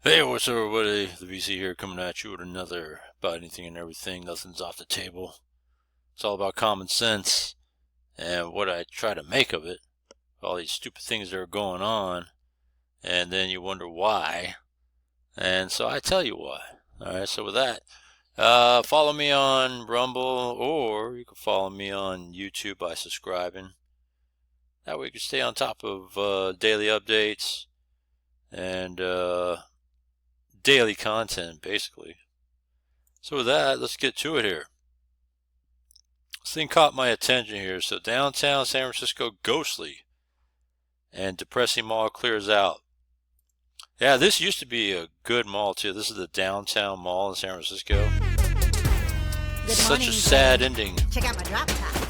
Hey, what's up, everybody? The VC here, coming at you with another about anything and everything. Nothing's off the table. It's all about common sense and what I try to make of it. All these stupid things that are going on, and then you wonder why. And so I tell you why. Alright, so with that, follow me on Rumble, or you can follow me on YouTube by subscribing. That way you can stay on top of daily updates and daily content, basically. So with that, let's get to it here. This thing caught my attention here. So downtown San Francisco ghostly and depressing mall clears out. Yeah, this used to be a good mall too. This is the downtown mall in San Francisco. Such a sad ending. Check out my drop top.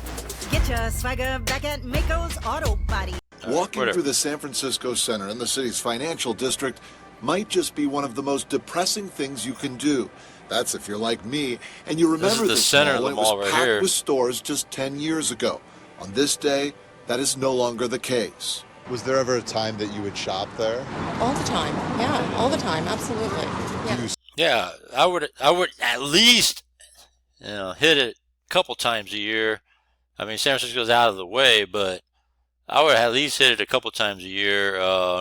Get your swagger back at Mako's Auto Body. Walking through the San Francisco Center in the city's financial district might just be one of the most depressing things you can do. That's if you're like me and you remember the center of the mall, mall it was right packed here. with stores just 10 years ago. On this day, that is no longer the case. Was there ever a time that you would shop there? All the time. Yeah, all the time. Absolutely. Yeah. Yeah, I would at least hit it a couple times a year. I mean, San Francisco's out of the way, but I would at least hit it a couple times a year.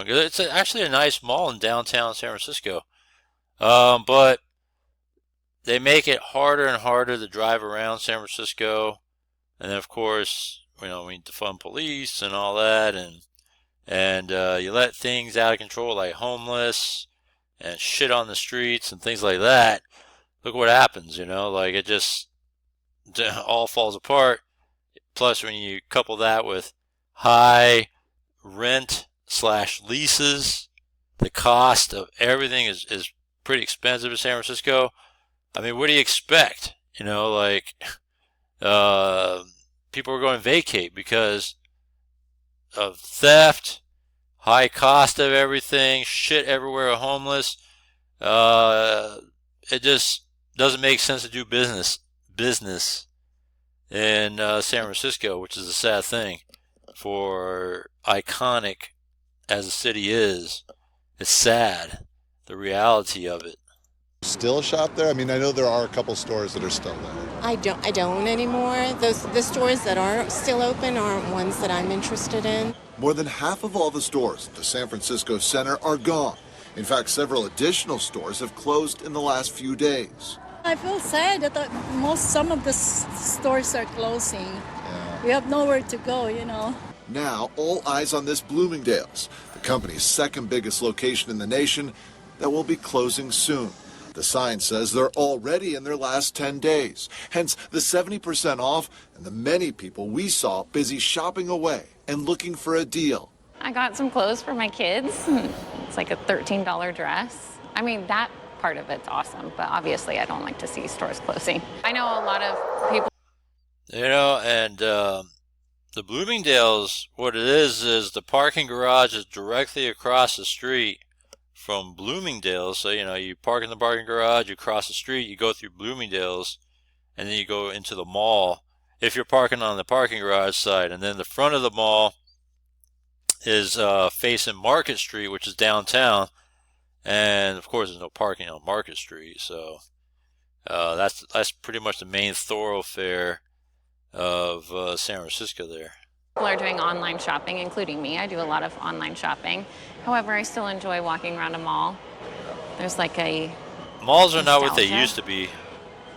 It's actually a nice mall in downtown San Francisco. But they make it harder and harder to drive around San Francisco. And then, of course, we defund police and all that. And you let things out of control like homeless and shit on the streets and things like that. Look what happens, like it just all falls apart. Plus, when you couple that with high rent/leases, the cost of everything is pretty expensive in San Francisco. I mean, what do you expect? People are going to vacate because of theft, high cost of everything, shit everywhere, homeless. It just doesn't make sense to do business in San Francisco, which is a sad thing. For iconic as the city is, it's sad, the reality of it. Still shop there? I mean, I know there are a couple stores that are still there. I don't anymore. The stores that are still open aren't ones that I'm interested in. More than half of all the stores at the San Francisco Center are gone. In fact, several additional stores have closed in the last few days. I feel sad that some of the stores are closing. Yeah. We have nowhere to go, Now, all eyes on this Bloomingdale's, the company's second biggest location in the nation, that will be closing soon. The sign says they're already in their last 10 days, hence the 70% off and the many people we saw busy shopping away and looking for a deal. I got some clothes for my kids. It's like a $13 dress. I mean, that part of it's awesome, but obviously I don't like to see stores closing. I know a lot of people. And the Bloomingdale's, what it is the parking garage is directly across the street from Bloomingdale's. So, you park in the parking garage, you cross the street, you go through Bloomingdale's, and then you go into the mall if you're parking on the parking garage side. And then the front of the mall is facing Market Street, which is downtown. And, of course, there's no parking on Market Street. So that's pretty much the main thoroughfare of San Francisco there. People are doing online shopping, including me. I do a lot of online shopping. However, I still enjoy walking around a mall. There's like a malls are not what they nostalgia used to be.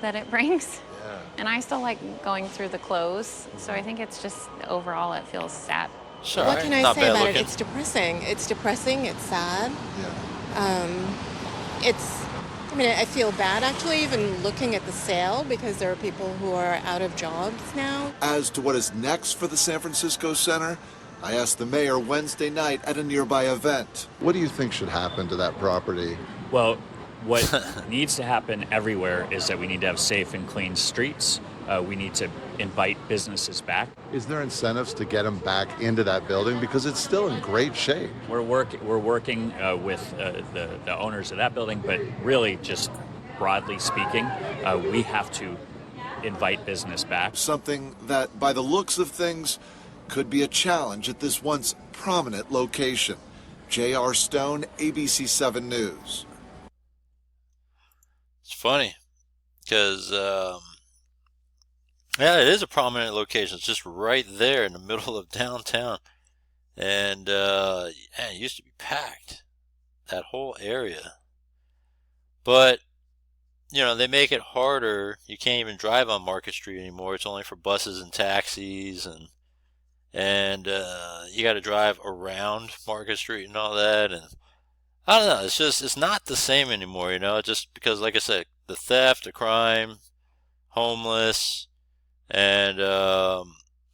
that it brings. Yeah. And I still like going through the clothes. So I think it's just overall it feels sad. Sure, What can I not say bad about looking. it? It's depressing. It's depressing. It's sad. Yeah. I feel bad actually even looking at the sale because there are people who are out of jobs now. As to what is next for the San Francisco Center, I asked the mayor Wednesday night at a nearby event. What do you think should happen to that property? Well, what needs to happen everywhere is that we need to have safe and clean streets. We need to invite businesses back. Is there incentives to get them back into that building? Because it's still in great shape. We're working with the owners of that building, but really just broadly speaking, we have to invite business back. Something that, by the looks of things, could be a challenge at this once prominent location. J.R. Stone, ABC 7 News. It's funny because yeah, it is a prominent location. It's just right there in the middle of downtown, and yeah, it used to be packed, that whole area. But you know, they make it harder. You can't even drive on Market Street anymore. It's only for buses and taxis, and you got to drive around Market Street and all that. And I don't know. It's just it's not the same anymore. You know, just because, like I said, the theft, the crime, homeless, and I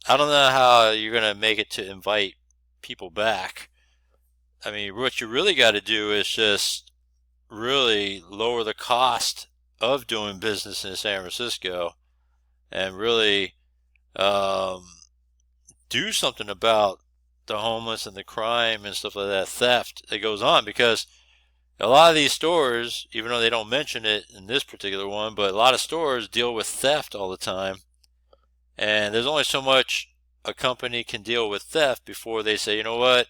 don't know how you're gonna make it to invite people back. I mean, what you really got to do is just really lower the cost of doing business in San Francisco and really um, do something about the homeless and the crime and stuff like that, theft that goes on. Because a lot of these stores, even though they don't mention it in this particular one, but a lot of stores deal with theft all the time. And there's only so much a company can deal with theft before they say, you know what,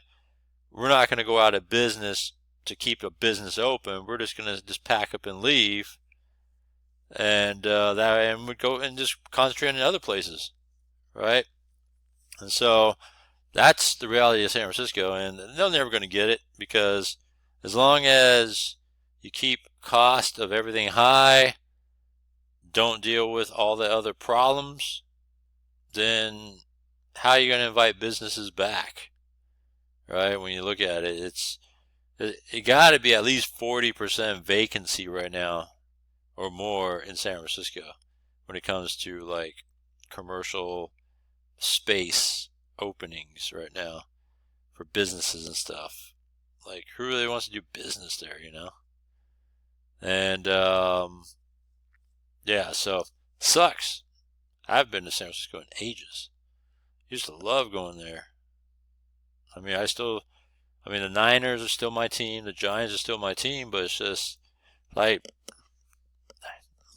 we're not going to go out of business to keep a business open. We're just going to just pack up and leave, and and we go and just concentrate on other places, right? And so that's the reality of San Francisco, and they're never going to get it because as long as you keep cost of everything high, don't deal with all the other problems, then how are you going to invite businesses back, right? When you look at it, it got to be at least 40% vacancy right now or more in San Francisco when it comes to like commercial space openings right now for businesses and stuff. Like, who really wants to do business there, you know? And yeah, so sucks. I've been to San Francisco in ages. Used to love going there. I mean, the Niners are still my team. The Giants are still my team, but it's just like,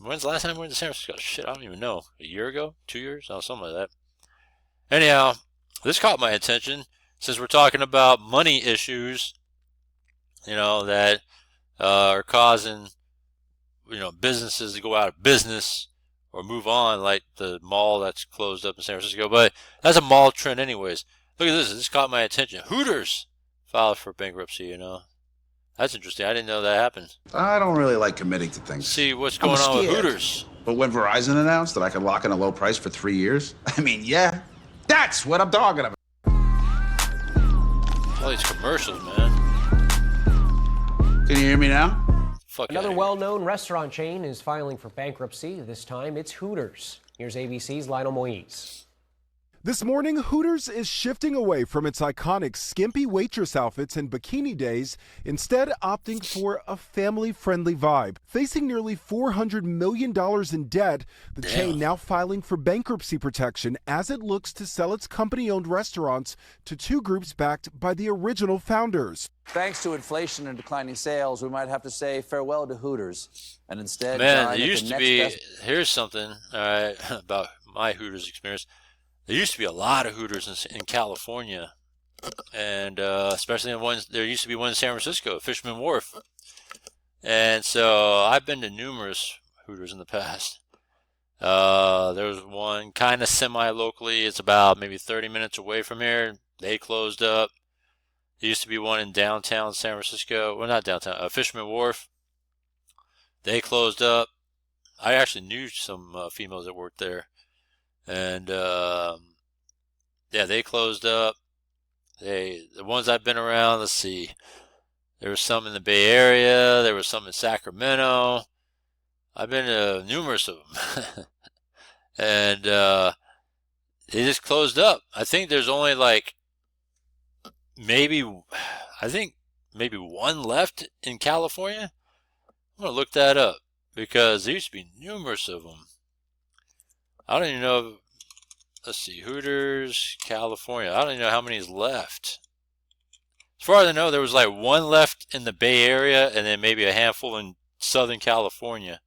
when's the last time we went to San Francisco? Shit, I don't even know. A year ago? 2 years? Oh, something like that. Anyhow, this caught my attention since we're talking about money issues, you know, that are causing, you know, businesses to go out of business or move on, like the mall that's closed up in San Francisco. But that's a mall trend anyways. Look at this. This caught my attention. Hooters filed for bankruptcy, you know. That's interesting. I didn't know that happened. I don't really like committing to things. See what's going on with Hooters. But when Verizon announced that I could lock in a low price for 3 years, I mean, yeah, that's what I'm talking about. All these commercials, man. Can you hear me now? Fuck Another well-known restaurant chain is filing for bankruptcy. This time it's Hooters. Here's ABC's Lionel Moise. This morning, Hooters is shifting away from its iconic skimpy waitress outfits and bikini days, instead opting for a family-friendly vibe. Facing nearly $400 million in debt, the chain now filing for bankruptcy protection as it looks to sell its company-owned restaurants to two groups backed by the original founders. Thanks to inflation and declining sales, we might have to say farewell to Hooters and instead Man, there used to be, here's something, all right, about my Hooters experience. There used to be a lot of Hooters in California, and especially in ones. There used to be one in San Francisco, Fisherman Wharf, and so I've been to numerous Hooters in the past. There was one kind of semi-locally. It's about maybe 30 minutes away from here. They closed up. There used to be one in downtown San Francisco. Well, not downtown. Fisherman Wharf. They closed up. I actually knew some females that worked there. And yeah, they closed up. The ones I've been around, let's see, there was some in the Bay Area, there was some in Sacramento. I've been to numerous of them. And they just closed up. I think there's only like maybe one left in California. I'm gonna look that up because there used to be numerous of them. I don't even know. Let's see, Hooters, California. I don't even know how many is left. As far as I know, there was like one left in the Bay Area and then maybe a handful in Southern California.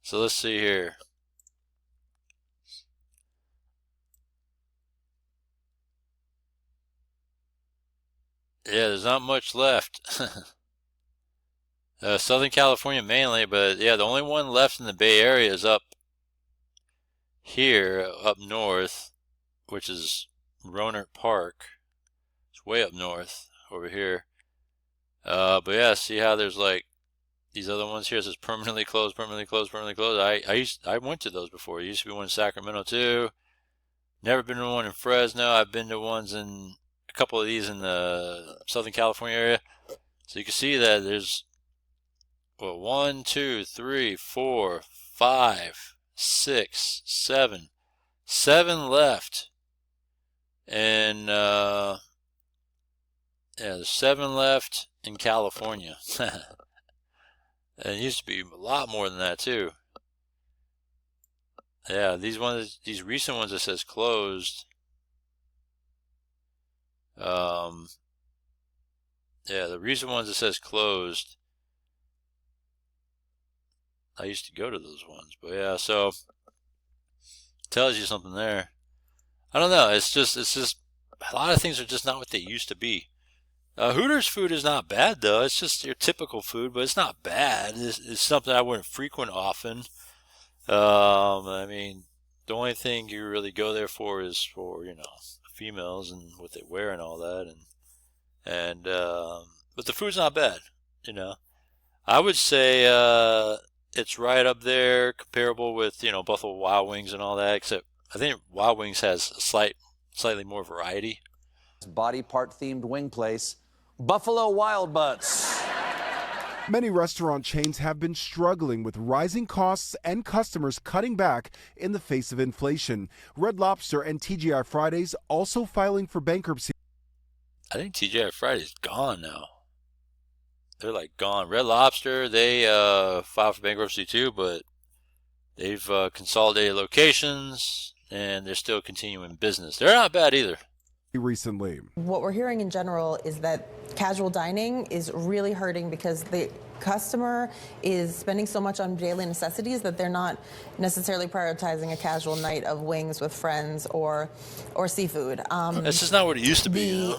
So let's see here. Yeah, there's not much left. Southern California mainly, but yeah, the only one left in the Bay Area is up here, up north, which is Rohnert Park. It's way up north over here. But yeah, see how there's like these other ones here. It says permanently closed, permanently closed, permanently closed. I went to those before. There used to be one in Sacramento too. Never been to one in Fresno. I've been to ones in a couple of these in the Southern California area. So you can see that there's 1, 2, 3, 4, 5, 6, 7. 7 left. And yeah, there's 7 left in California. And it used to be a lot more than that too. Yeah, these recent ones that says closed. Yeah, the recent ones that says closed. I used to go to those ones, but yeah, so tells you something there. I don't know. It's just a lot of things are just not what they used to be. Hooters food is not bad though. It's just your typical food, but it's not bad. It's something I wouldn't frequent often. I mean, the only thing you really go there for is for females and what they wear and all that, but the food's not bad. I would say it's right up there, comparable with Buffalo Wild Wings and all that. Except I think Wild Wings has a slightly more variety. Body part themed wing place, Buffalo Wild Butts. Many restaurant chains have been struggling with rising costs and customers cutting back in the face of inflation. Red Lobster and TGI Fridays also filing for bankruptcy. I think TGI Fridays gone now. They're like gone. Red Lobster, they filed for bankruptcy too, but they've consolidated locations and they're still continuing business. They're not bad either. Recently, what we're hearing in general is that casual dining is really hurting because the customer is spending so much on daily necessities that they're not necessarily prioritizing a casual night of wings with friends or seafood. That's just not what it used to be.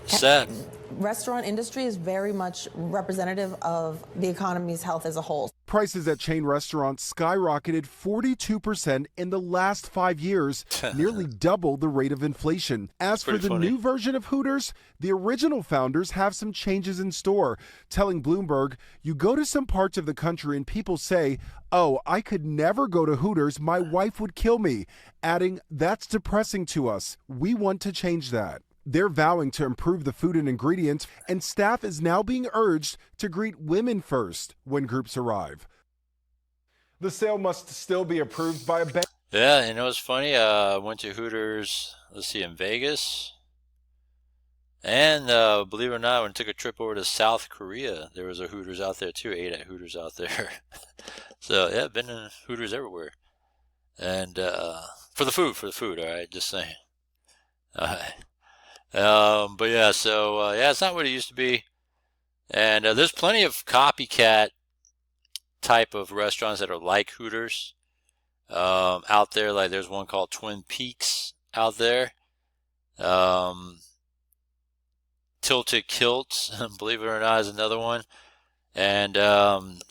Sad. Restaurant industry is very much representative of the economy's health as a whole. Prices at chain restaurants skyrocketed 42% in the last 5 years, nearly double the rate of inflation. As for the new version of Hooters, the original founders have some changes in store, telling Bloomberg, "You go to some parts of the country and people say, 'Oh, I could never go to Hooters, my wife would kill me,' adding, 'That's depressing to us. We want to change that.'" They're vowing to improve the food and ingredients, and staff is now being urged to greet women first when groups arrive. The sale must still be approved by a bank. Yeah, it's funny. I went to Hooters, in Vegas. And believe it or not, when I took a trip over to South Korea, there was a Hooters out there too. Ate at Hooters out there. So, yeah, been in Hooters everywhere. And for the food, all right, just saying. All right. But yeah, so yeah, it's not what it used to be, and there's plenty of copycat type of restaurants that are like Hooters out there. Like there's one called Twin Peaks out there. Tilted Kilts, believe it or not, is another one. And man,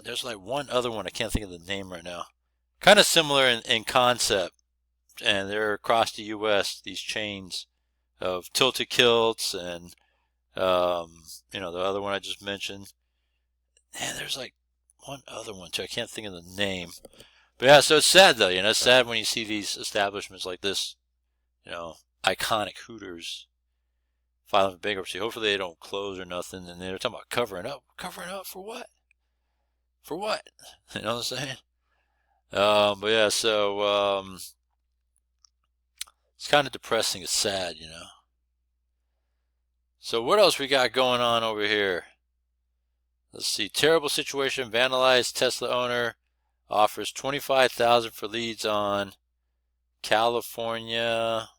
there's like one other one I can't think of the name right now. Kind of similar in concept, and they're across the U.S. These chains of Tilted Kilts and the other one I just mentioned. And there's like one other one too. I can't think of the name. But yeah, so it's sad though. It's sad when you see these establishments like this, iconic Hooters filing for bankruptcy. Hopefully they don't close or nothing. And they're talking about covering up. Covering up for what? For what? You know what I'm saying? But yeah, so it's kind of depressing. It's sad, So what else we got going on over here? Let's see. Terrible situation. Vandalized Tesla owner offers $25,000 for leads on California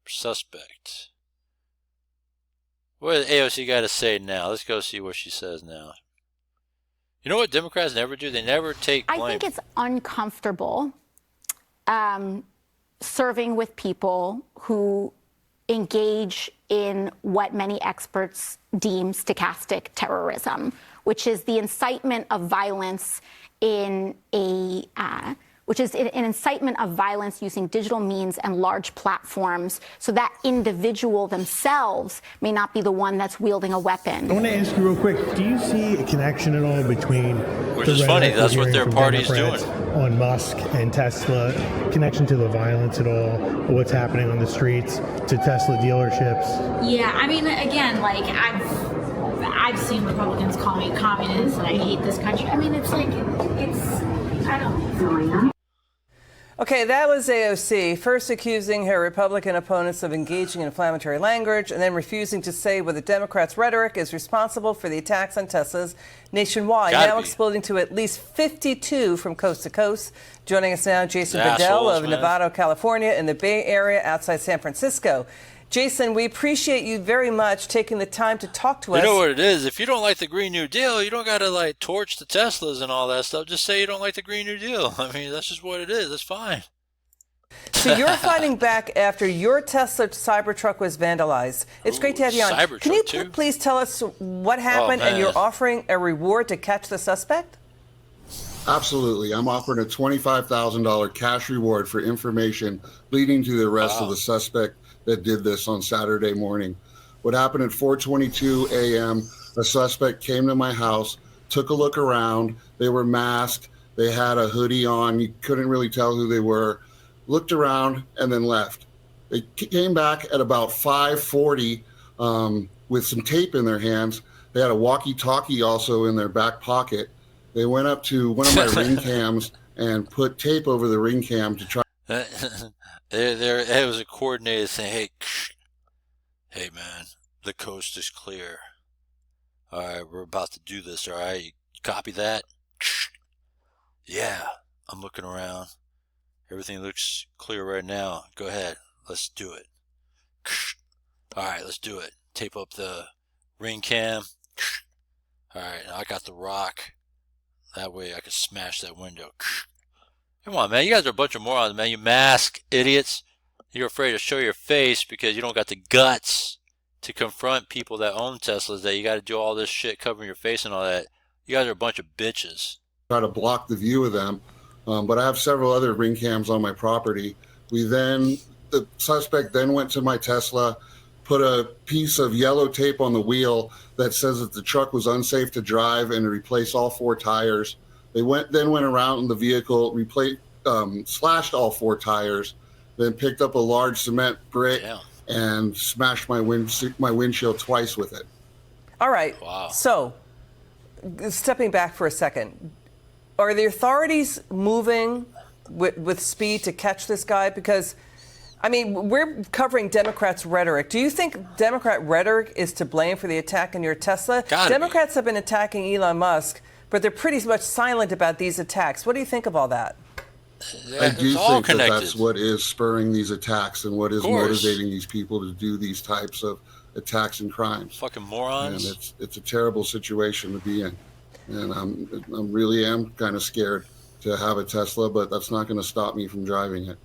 suspect. What does AOC got to say now? Let's go see what she says now. You know what Democrats never do? They never take blame. I think it's uncomfortable serving with people who engage in what many experts deem stochastic terrorism, which is the incitement of violence which is an incitement of violence using digital means and large platforms, so that individual themselves may not be the one that's wielding a weapon. I want to ask you real quick, do you see a connection at all between Which is funny, that's what their party's doing. On Musk and Tesla, connection to the violence at all, what's happening on the streets, to Tesla dealerships? Yeah, I mean, again, like, I've seen Republicans call me communist and I hate this country. I mean, I don't know. Okay, that was AOC, first accusing her Republican opponents of engaging in inflammatory language and then refusing to say whether Democrats' rhetoric is responsible for the attacks on Teslas nationwide, now exploding to at least 52 from coast to coast. Joining us now, Jason Bedell of Novato, California, in the Bay Area outside San Francisco. Jason, we appreciate you very much taking the time to talk to us. You know what it is? If you don't like the Green New Deal, you don't got to, like, torch the Teslas and all that stuff. Just say you don't like the Green New Deal. I mean, that's just what it is. That's fine. So you're fighting back after your Tesla Cybertruck was vandalized. It's great to have you on. Cybertruck, Can you too? please tell us what happened and you're offering a reward to catch the suspect? Absolutely. I'm offering a $25,000 cash reward for information leading to the arrest of the suspect that did this on Saturday morning. What happened at 4:22 a.m., a suspect came to my house, took a look around. They were masked. They had a hoodie on. You couldn't really tell who they were. Looked around and then left. They came back at about 5:40 with some tape in their hands. They had a walkie-talkie also in their back pocket. They went up to one of my ring cams and put tape over the ring cam to try. It was a coordinated thing. Hey, man, the coast is clear. All right, we're about to do this. All right, you copy that? Yeah, I'm looking around. Everything looks clear right now. Go ahead, let's do it. All right, let's do it. Tape up the ring cam. All right, now I got the rock. That way I can smash that window. Come on, man. You guys are a bunch of morons, man. You mask idiots. You're afraid to show your face because you don't got the guts to confront people that own Teslas, that you got to do all this shit covering your face and all that. You guys are a bunch of bitches. Try to block the view of them. But I have several other ring cams on my property. The suspect then went to my Tesla, put a piece of yellow tape on the wheel that says that the truck was unsafe to drive and to replace all 4 tires. They then went around in the vehicle, slashed all 4 tires, then picked up a large cement brick and smashed my windshield twice with it. All right. Wow. So, stepping back for a second, are the authorities moving with speed to catch this guy? Because, I mean, we're covering Democrats' rhetoric. Do you think Democrat rhetoric is to blame for the attack on your Tesla? Democrats have been attacking Elon Musk, but they're pretty much silent about these attacks. What do you think of all that? I do think that that's what is spurring these attacks and what is motivating these people to do these types of attacks and crimes. Fucking morons. And it's a terrible situation to be in. And I really am kind of scared to have a Tesla, but that's not going to stop me from driving it.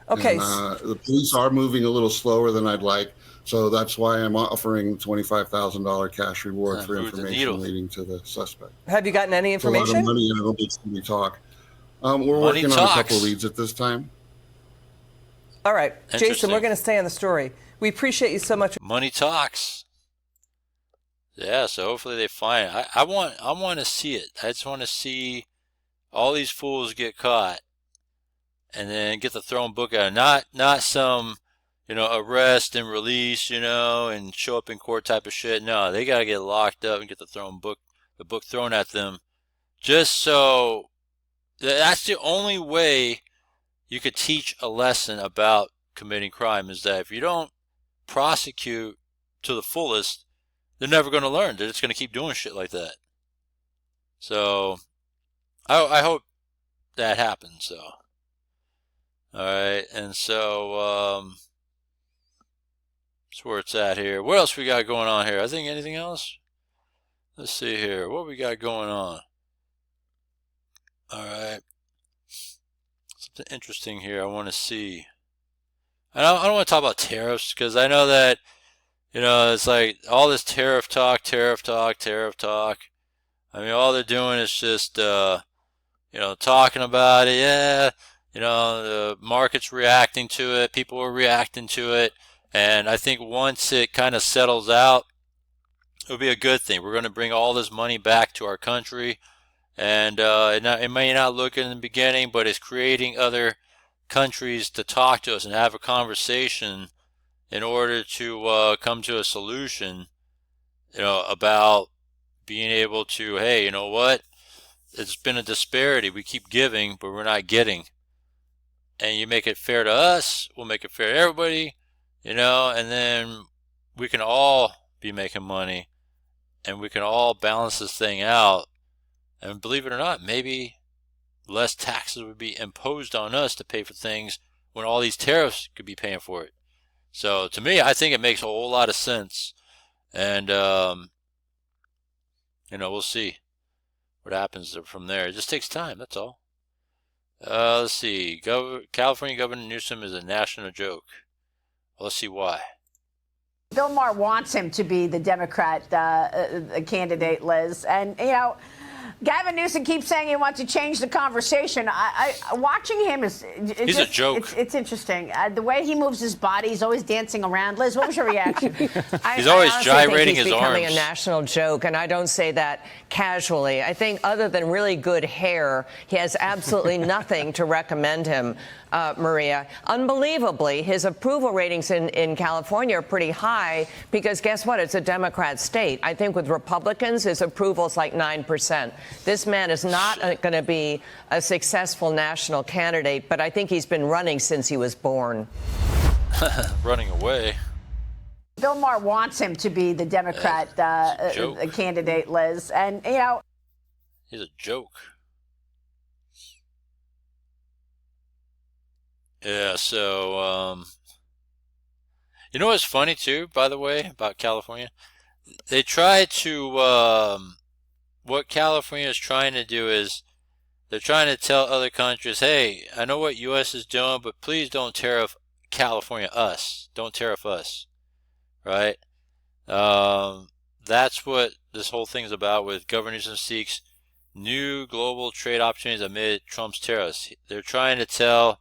Okay. And, the police are moving a little slower than I'd like, so that's why I'm offering $25,000 cash reward for information leading to the suspect. Have you gotten any information? It's a lot of money, and it'll make somebody talk. We're working on a couple leads at this time. All right, Jason, we're going to stay on the story. We appreciate you so much. Money talks. Yeah, so hopefully they find it. I want to see it. I just want to see all these fools get caught and then get the thrown book out. Not some, arrest and release, and show up in court type of shit. No, they got to get locked up and get the book thrown at them. Just so that's the only way you could teach a lesson about committing crime, is that if you don't prosecute to the fullest, they're never going to learn. They're just going to keep doing shit like that. So I hope that happens. So, all right, and so that's where it's at here. What else we got going on here? I think anything else? Let's see here. What we got going on? All right, something interesting here. I want to see. I don't want to talk about tariffs because I know that, it's like all this tariff talk, tariff talk, tariff talk. I mean, all they're doing is just, talking about it. Yeah, the market's reacting to it. People are reacting to it. And I think once it kind of settles out, it'll be a good thing. We're going to bring all this money back to our country. And it may not look in the beginning, but it's creating other countries to talk to us and have a conversation in order to come to a solution, about being able to, hey, you know what? It's been a disparity. We keep giving, but we're not getting. And you make it fair to us, we'll make it fair to everybody, and then we can all be making money and we can all balance this thing out. And believe it or not, maybe less taxes would be imposed on us to pay for things when all these tariffs could be paying for it. So to me, I think it makes a whole lot of sense. And, we'll see what happens from there. It just takes time, that's all. Let's see. California Governor Newsom is a national joke. Well, let's see why. Bill Maher wants him to be the Democrat candidate, Liz. And, Gavin Newsom keeps saying he wants to change the conversation. Watching him he's a joke. It's interesting. The way he moves his body, he's always dancing around. Liz, what was your reaction? He's always gyrating his arms. He's becoming a national joke, and I don't say that casually. I think other than really good hair, he has absolutely nothing to recommend him, Maria. Unbelievably, his approval ratings in California are pretty high because guess what? It's a Democrat state. I think with Republicans, his approval's like 9%. This man is not going to be a successful national candidate, but I think he's been running since he was born. Running away. Bill Maher wants him to be the Democrat candidate, Liz. And, he's a joke. Yeah, so, what's funny, too, by the way, about California? They try to, what California is trying to do is they're trying to tell other countries, hey, I know what U.S. is doing, but please don't tariff California us. Don't tariff us, right? That's what this whole thing's about with Governor Newsom seeks new global trade opportunities amid Trump's tariffs. They're trying to tell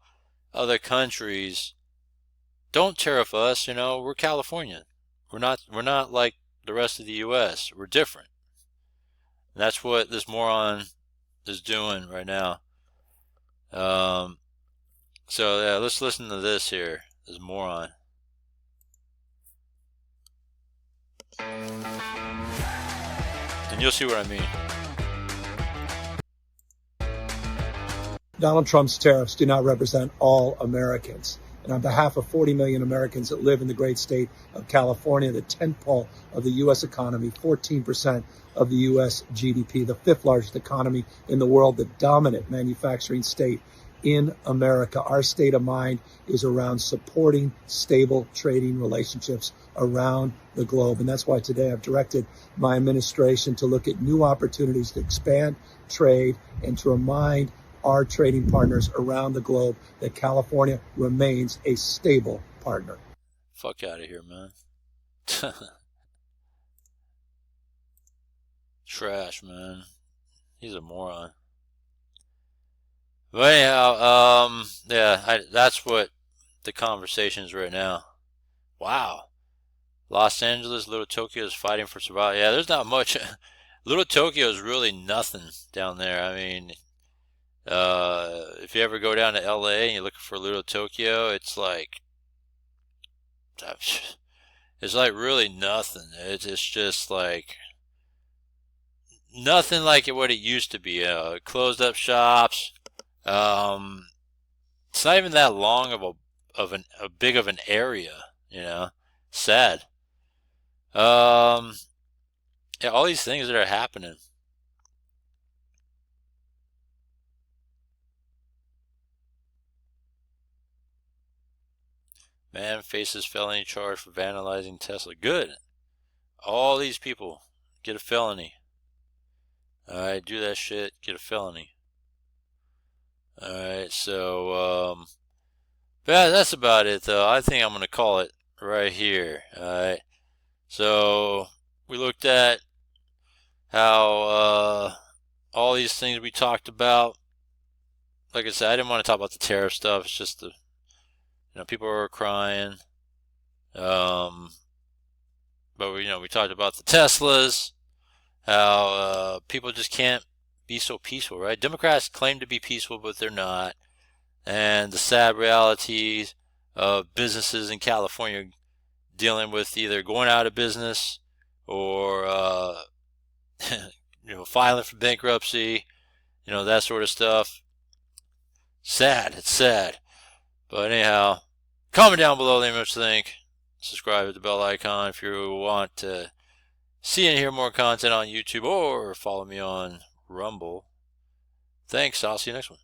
other countries, don't tariff us, we're California. We're not like the rest of the U.S. We're different. And that's what this moron is doing right now. So yeah, let's listen to this here. This moron. And you'll see what I mean. Donald Trump's tariffs do not represent all Americans. And on behalf of 40 million Americans that live in the great state of California, the tentpole of the U.S. economy, 14% of the U.S. GDP, the fifth largest economy in the world, the dominant manufacturing state in America. Our state of mind is around supporting stable trading relationships around the globe. And that's why today I've directed my administration to look at new opportunities to expand trade and to remind our trading partners around the globe that California remains a stable partner. Fuck out of here, man. Trash, man. He's a moron. But anyhow, that's what the conversation is right now. Wow. Los Angeles, Little Tokyo is fighting for survival. Yeah, there's not much. Little Tokyo is really nothing down there. I mean, if you ever go down to LA and you're looking for Little Tokyo, it's like really nothing. It's just like nothing like what it used to be. Closed up shops. It's not even that long of a big of an area, Sad. Yeah, all these things that are happening. Man faces felony charge for vandalizing Tesla. Good. All these people get a felony. Alright, do that shit, get a felony. Alright, so, But that's about it, though. I think I'm going to call it right here. All right. So we looked at how all these things we talked about. Like I said, I didn't want to talk about the tariff stuff. It's just people are crying. But we talked about the Teslas, how people just can't be so peaceful, right? Democrats claim to be peaceful, but they're not. And the sad realities of businesses in California dealing with either going out of business or filing for bankruptcy, that sort of stuff. Sad. It's sad. But anyhow, comment down below, let me know what you think. Subscribe with the bell icon if you want to see and hear more content on YouTube, or follow me on Rumble. Thanks. I'll see you next one.